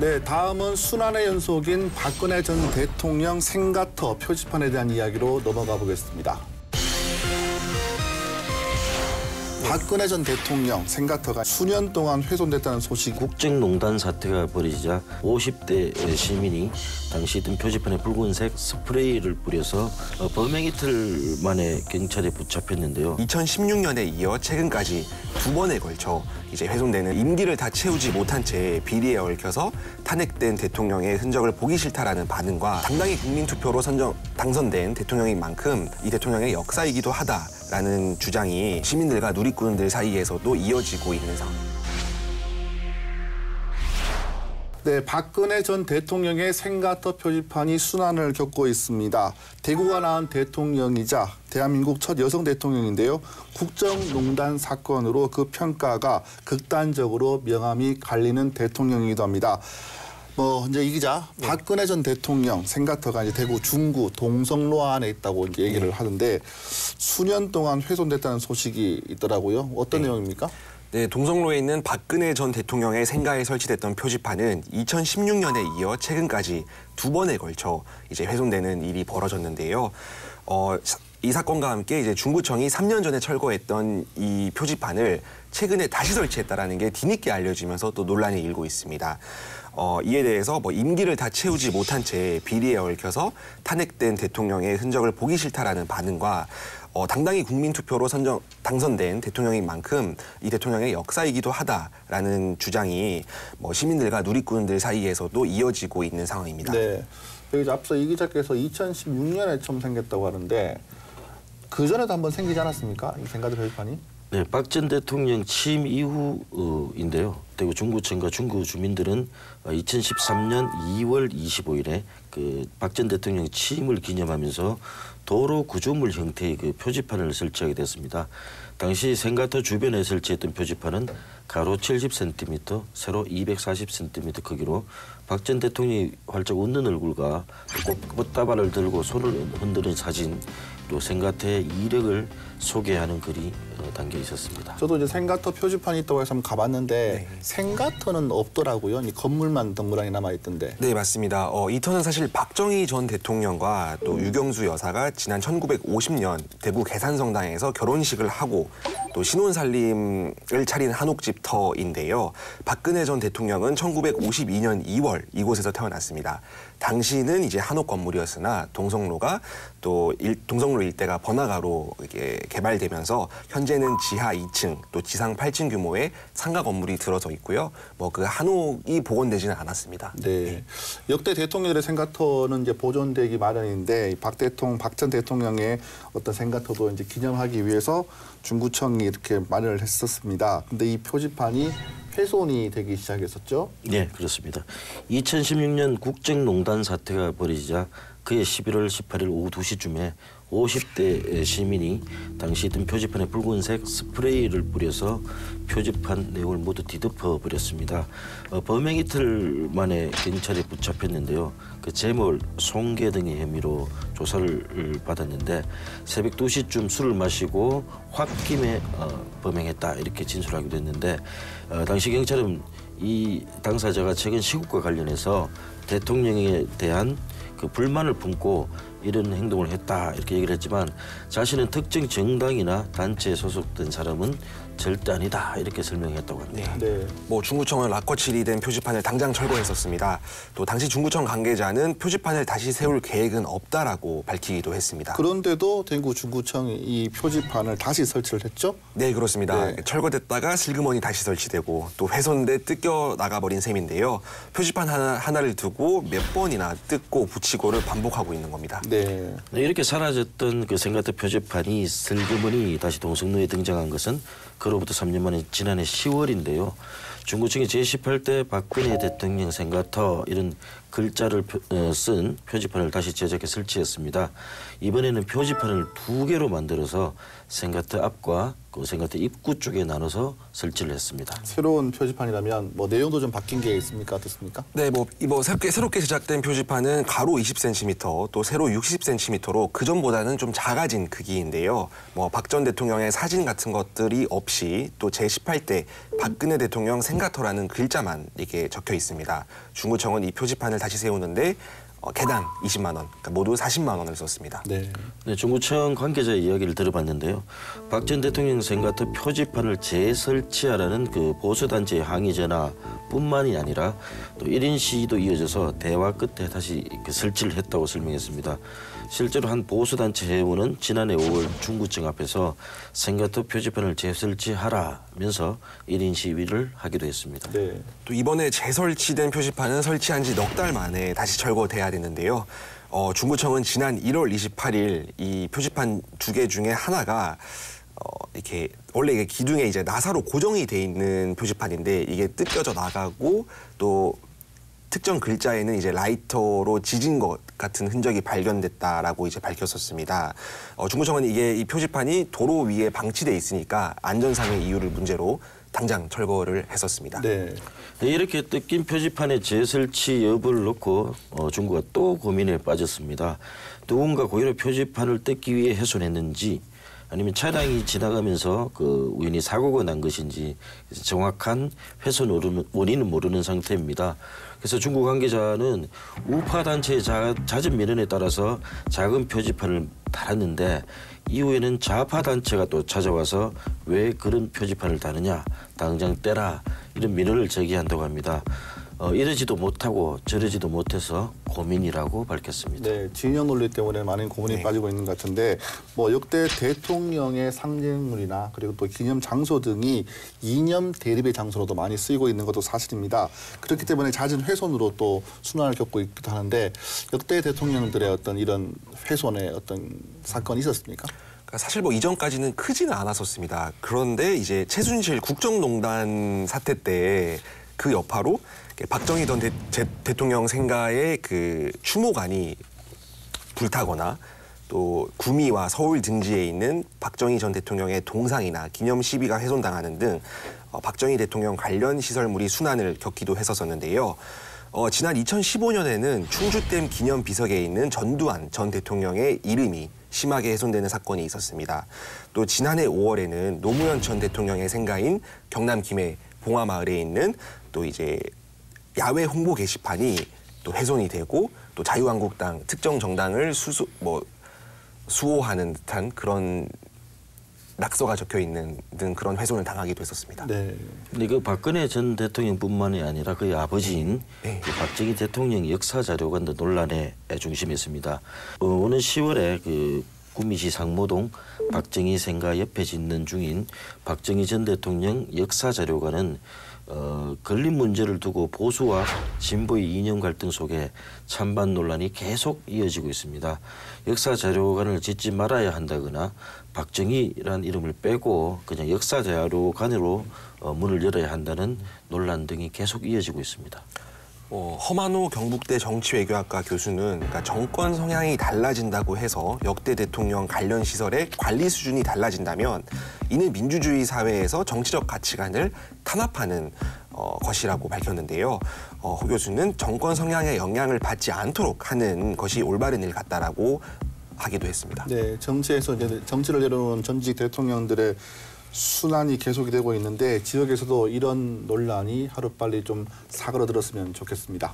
네, 다음은 순환의 연속인 박근혜 전 대통령 생가터 표지판에 대한 이야기로 넘어가 보겠습니다. 박근혜 전 대통령 생가터가 수년 동안 훼손됐다는 소식. 국정농단 사태가 벌어지자 50대 시민이 당시 든 표지판에 붉은색 스프레이를 뿌려서 범행 이틀 만에 경찰에 붙잡혔는데요. 2016년에 이어 최근까지 두 번에 걸쳐 이제 훼손되는 임기를 다 채우지 못한 채 비리에 얽혀서 탄핵된 대통령의 흔적을 보기 싫다라는 반응과 당당히 국민투표로 당선된 대통령인 만큼 이 대통령의 역사이기도 하다라는 주장이 시민들과 누리꾼들 사이에서도 이어지고 있는 상황입니다. 네, 박근혜 전 대통령의 생가터 표지판이 순환을 겪고 있습니다. 대구가 낳은 대통령이자 대한민국 첫 여성 대통령인데요. 국정농단 사건으로 그 평가가 극단적으로 명암이 갈리는 대통령이기도 합니다. 이제 이 기자, 박근혜 전 대통령 생가터가 이제 대구 중구 동성로 안에 있다고 이제 얘기를 하는데 수년 동안 훼손됐다는 소식이 있더라고요. 어떤 내용입니까? 네, 동성로에 있는 박근혜 전 대통령의 생가에 설치됐던 표지판은 2016년에 이어 최근까지 두 번에 걸쳐 이제 훼손되는 일이 벌어졌는데요. 이 사건과 함께 이제 중구청이 3년 전에 철거했던 이 표지판을 최근에 다시 설치했다라는 게 뒤늦게 알려지면서 또 논란이 일고 있습니다. 이에 대해서 임기를 다 채우지 못한 채 비리에 얽혀서 탄핵된 대통령의 흔적을 보기 싫다라는 반응과 당당히 국민투표로 당선된 대통령인 만큼 이 대통령의 역사이기도 하다라는 주장이 시민들과 누리꾼들 사이에서도 이어지고 있는 상황입니다. 네, 여기 앞서 이 기자께서 2016년에 처음 생겼다고 하는데 그 전에도 한번 생기지 않았습니까? 이 생가터 표지판이? 네, 박 전 대통령 취임 이후인데요. 대구 중구청과 중구 주민들은 2013년 2월 25일에 그 박 전 대통령 취임을 기념하면서 도로 구조물 형태의 그 표지판을 설치하게 됐습니다. 당시 생가터 주변에 설치했던 표지판은 가로 70cm, 세로 240cm 크기로 박 전 대통령이 활짝 웃는 얼굴과 꽃다발을 들고 손을 흔드는 사진, 또 생가터의 이력을 소개하는 글이 담겨 있었습니다. 저도 이제 생가터 표지판이 있다고 해서 한번 가봤는데 생가터는 없더라고요. 이 건물만 덩그러니 남아있던데. 네, 맞습니다. 이 터는 사실 박정희 전 대통령과 또 유경수 여사가 지난 1950년 대구 계산성당에서 결혼식을 하고 또 신혼살림을 차린 한옥집 터인데요. 박근혜 전 대통령은 1952년 2월 이곳에서 태어났습니다. 당시는 이제 한옥 건물이었으나 동성로가 또 동성로 일대가 번화가로 이렇게 개발되면서 현재는 지하 2층 또 지상 8층 규모의 상가 건물이 들어서 있고요. 그 한옥이 복원되지는 않았습니다. 네. 역대 대통령들의 생가터는 이제 보존되기 마련인데 박 전 대통령의 어떤 생가터도 이제 기념하기 위해서 중구청이 이렇게 마련을 했었습니다. 근데 이 표지판이 훼손이 되기 시작했었죠? 네, 그렇습니다. 2016년 국정농단 사태가 벌어지자 그해 11월 18일 오후 2시쯤에 50대 시민이 당시 든 표지판에 붉은색 스프레이를 뿌려서 표지판 내용을 모두 뒤덮어 버렸습니다. 범행 이틀 만에 경찰에 붙잡혔는데요. 그 재물, 손괴 등의 혐의로 조사를 받았는데 새벽 2시쯤 술을 마시고 홧김에 범행했다 이렇게 진술하기도 했는데 당시 경찰은 이 당사자가 최근 시국과 관련해서 대통령에 대한 그 불만을 품고 이런 행동을 했다 이렇게 얘기를 했지만 자신은 특정 정당이나 단체에 소속된 사람은 절대 아니다 이렇게 설명했다고 합니다. 네. 중구청은 락거칠이 된 표지판을 당장 철거했었습니다. 또 당시 중구청 관계자는 표지판을 다시 세울 계획은 없다라고 밝히기도 했습니다. 그런데도 대구 중구청이 이 표지판을 다시 설치를 했죠? 네, 그렇습니다. 네. 철거됐다가 슬그머니 다시 설치되고 또 훼손돼 뜯겨 나가버린 셈인데요. 표지판 하나를 두고 몇 번이나 뜯고 붙이고를 반복하고 있는 겁니다. 네. 이렇게 사라졌던 그 생가터 표지판이 슬그머니 다시 동성로에 등장한 것은 그로부터 3년 만에 지난해 10월인데요. 중구청이 제18대 박근혜 대통령 생가터 이런 글자를 쓴 표지판을 다시 제작해 설치했습니다. 이번에는 표지판을 2개로 만들어서 생가터 앞과 그 생가터 입구 쪽에 나눠서 설치를 했습니다. 새로운 표지판이라면 뭐 내용도 좀 바뀐 게 있습니까? 어떻습니까? 네, 새롭게 제작된 표지판은 가로 20cm, 또 세로 60cm로 그 전보다는 좀 작아진 크기인데요. 박 전 대통령의 사진 같은 것들이 없이 또 제18대 박근혜 대통령 생가터라는 글자만 이게 적혀 있습니다. 중구청은 이 표지판을 다시 세우는데 개당 20만 원, 그러니까 모두 40만 원을 썼습니다. 네. 네, 중구청 관계자의 이야기를 들어봤는데요. 박 전 대통령 생가터 표지판을 재설치하라는 그 보수단체의 항의 전화뿐만이 아니라 또 1인 시위도 이어져서 대화 끝에 다시 설치를 했다고 설명했습니다. 실제로 한 보수단체 회원은 지난해 5월 중구청 앞에서 생가터 표지판을 재설치하라면서 1인 시위를 하기도 했습니다. 네. 또 이번에 재설치된 표지판은 설치한 지 넉 달 만에 다시 철거돼야 되는데요. 중구청은 지난 1월 28일 이 표지판 2개 중에 하나가 이렇게 원래 이게 기둥에 이제 나사로 고정이 돼 있는 표지판인데 이게 뜯겨져 나가고 또 특정 글자에는 이제 라이터로 지진 것 같은 흔적이 발견됐다라고 이제 밝혔었습니다. 중구청은 이 표지판이 도로 위에 방치돼 있으니까 안전상의 이유를 문제로 당장 철거를 했었습니다. 네. 이렇게 뜯긴 표지판의 재설치 여부를 놓고 중구가 또 고민에 빠졌습니다. 누군가 고의로 표지판을 뜯기 위해 훼손했는지 아니면 차량이 지나가면서 우연히 사고가 난 것인지 정확한 훼손 원인은 모르는 상태입니다. 그래서 중구 관계자는 우파 단체의 잦은 민원에 따라서 작은 표지판을 달았는데 이후에는 좌파 단체가 또 찾아와서 왜 그런 표지판을 다느냐, 당장 떼라 이런 민원을 제기한다고 합니다. 이러지도 못하고 저러지도 못해서 고민이라고 밝혔습니다. 네, 진영 논리 때문에 많은 고민이 빠지고 있는 것 같은데 역대 대통령의 상징물이나 그리고 또 기념 장소 등이 이념 대립의 장소로도 많이 쓰이고 있는 것도 사실입니다. 그렇기 때문에 잦은 훼손으로 또 순환을 겪고 있기도 하는데 역대 대통령들의 어떤 이런 훼손의 어떤 사건이 있었습니까? 사실 이전까지는 크지는 않았었습니다. 그런데 이제 최순실 국정농단 사태 때 그 여파로 박정희 전 대통령 생가의 그 추모관이 불타거나 또 구미와 서울 등지에 있는 박정희 전 대통령의 동상이나 기념 시비가 훼손당하는 등 박정희 대통령 관련 시설물이 순환을 겪기도 했었는데요. 지난 2015년에는 충주댐 기념 비석에 있는 전두환 전 대통령의 이름이 심하게 훼손되는 사건이 있었습니다. 또 지난해 5월에는 노무현 전 대통령의 생가인 경남 김해 봉화마을에 있는 또 이제 야외 홍보 게시판이 또 훼손이 되고 또 자유한국당 특정 정당을 수호하는 듯한 그런 낙서가 적혀 있는 등 그런 훼손을 당하기도 했었습니다. 네. 근데 박근혜 전 대통령뿐만이 아니라 그의 아버지인 박정희 대통령 역사 자료관도 논란의 중심이었습니다. 오는 10월에 구미시 상모동 박정희 생가 옆에 짓는 중인 박정희 전 대통령 역사 자료관은 걸린 문제를 두고 보수와 진보의 이념 갈등 속에 찬반 논란이 계속 이어지고 있습니다. 역사 자료관을 짓지 말아야 한다거나 박정희라는 이름을 빼고 그냥 역사 자료관으로 문을 열어야 한다는 논란 등이 계속 이어지고 있습니다. 허만호 경북대 정치외교학과 교수는 정권 성향이 달라진다고 해서 역대 대통령 관련 시설의 관리 수준이 달라진다면 이는 민주주의 사회에서 정치적 가치관을 탄압하는 것이라고 밝혔는데요. 허 교수는 정권 성향의 영향을 받지 않도록 하는 것이 올바른 일 같다라고 하기도 했습니다. 네, 정치에서 이제 정치를 내려놓은 전직 대통령들의 순환이 계속이 되고 있는데 지역에서도 이런 논란이 하루빨리 좀 사그러들었으면 좋겠습니다.